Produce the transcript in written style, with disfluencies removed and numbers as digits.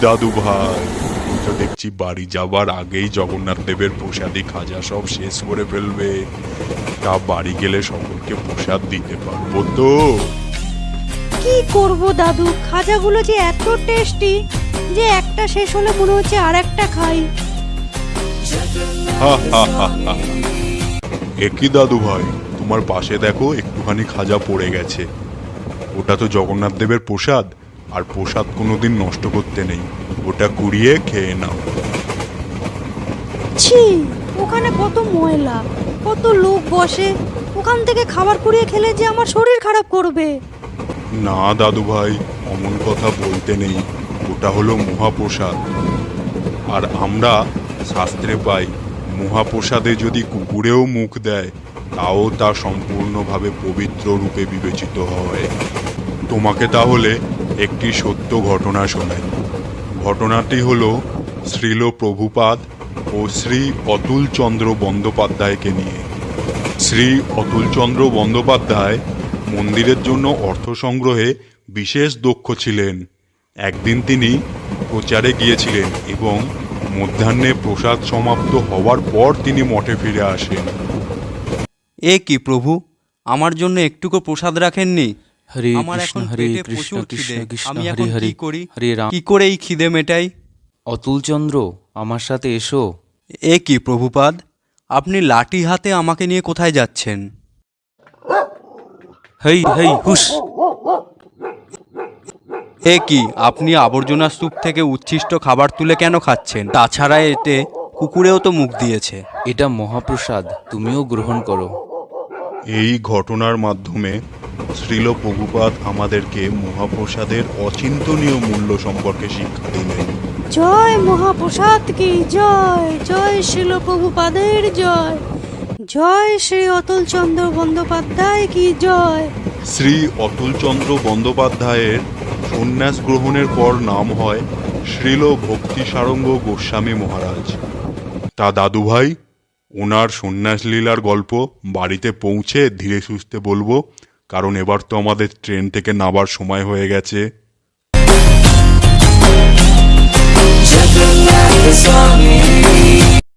দাদু ভাই, তো দেখছি বাড়ি যাবার আগেই জগন্নাথ দেবের প্রসাদী খাজা সব শেষ করে ফেলবে। তা বাড়ি গেলে সকলকে প্রসাদ দিতে পারবো তো? কি করব দাদু, খাজাগুলো যে এত টেস্টি যে একটা শেষ হলে মনে হচ্ছে আর একটা খাই। একই দাদু ভাই, তোমার পাশে দেখো একটুখানি খাজা পড়ে গেছে। ওটা তো জগন্নাথ দেবের প্রসাদ, আর প্রসাদ কোনোদিন নষ্ট করতে নেই, ওটা কুড়িয়ে খেয়ে নাও। ছি, ওখানে কত ময়লা, কত লোক বসে, ওখান থেকে খাবার কুড়িয়ে খেলে যে আমার শরীর খারাপ করবে। না দাদু ভাই, অমন কথা বলতে নেই, ওটা হলো মহাপ্রসাদ। আর আমরা শাস্ত্রে পাই, মহাপ্রসাদে যদি কুকুরেও মুখ দেয় তাও তা সম্পূর্ণভাবে পবিত্র রূপে বিবেচিত হয়। তোমাকে তাহলে একটি সত্য ঘটনা শোনাই। ঘটনাটি হলো শ্রীল প্রভুপাদ ও শ্রী অতুলচন্দ্র বন্দ্যোপাধ্যায়কে নিয়ে। শ্রী অতুলচন্দ্র বন্দ্যোপাধ্যায় মন্দিরের জন্য অর্থ সংগ্রহে বিশেষ দক্ষ ছিলেন। একদিন তিনি প্রচারে গিয়েছিলেন এবং মধ্যাহ্নে প্রসাদ সমাপ্ত হওয়ার পর তিনি মঠে ফিরে আসেন। এ কি প্রভু, আমার জন্য একটুকু প্রসাদ রাখেননি? হরে আমার কৃষ্ণ এখন হরে পেটে কৃষ্ণ প্রচুর কৃষ্ণ খিদে। কৃষ্ণ আমি হরে এখন হরে কি করি? হরে রাম। কি করে এই খিদে মেটাই? অতুলচন্দ্র, আমার সাথে এসো। এ কি প্রভুপাদ, আপনি লাঠি হাতে আমাকে নিয়ে কোথায় যাচ্ছেন? হেই হেই হুস। এ কি, আপনি আবর্জনা স্তূপ থেকে উচ্ছিষ্ট খাবার তুলে কেন খাচ্ছেন? তাছাড়া এতে কুকুরেও তো মুখ দিয়েছে। এটা মহাপ্রসাদ, তুমিও গ্রহণ করো। এই ঘটনার মাধ্যমে শ্রীল প্রভুপাদ আমাদেরকে মহাপ্রসাদের অচিন্তনীয় মূল্য সম্পর্কে শিক্ষা দিলেন। জয় মহাপ্রসাদ কি জয়, জয় শিল প্রভুপাদের জয়, জয় শ্রী অতুলচন্দ্র বন্দ্যোপাধ্যায় কি জয়। শ্রী অতুলচন্দ্র বন্দ্যোপাধ্যায়ের সন্ন্যাস গ্রহণের পর নাম হয় শ্রীল ভক্তি সারঙ্গ গোস্বামী মহারাজ। তা দাদু ভাই, ওনার সন্ন্যাস লীলার গল্প বাড়িতে পৌঁছে ধীরে সুস্থে বলবো, কারণ এবার তো আমাদের ট্রেন থেকে নামার সময় হয়ে গেছে। Jagannatha Swami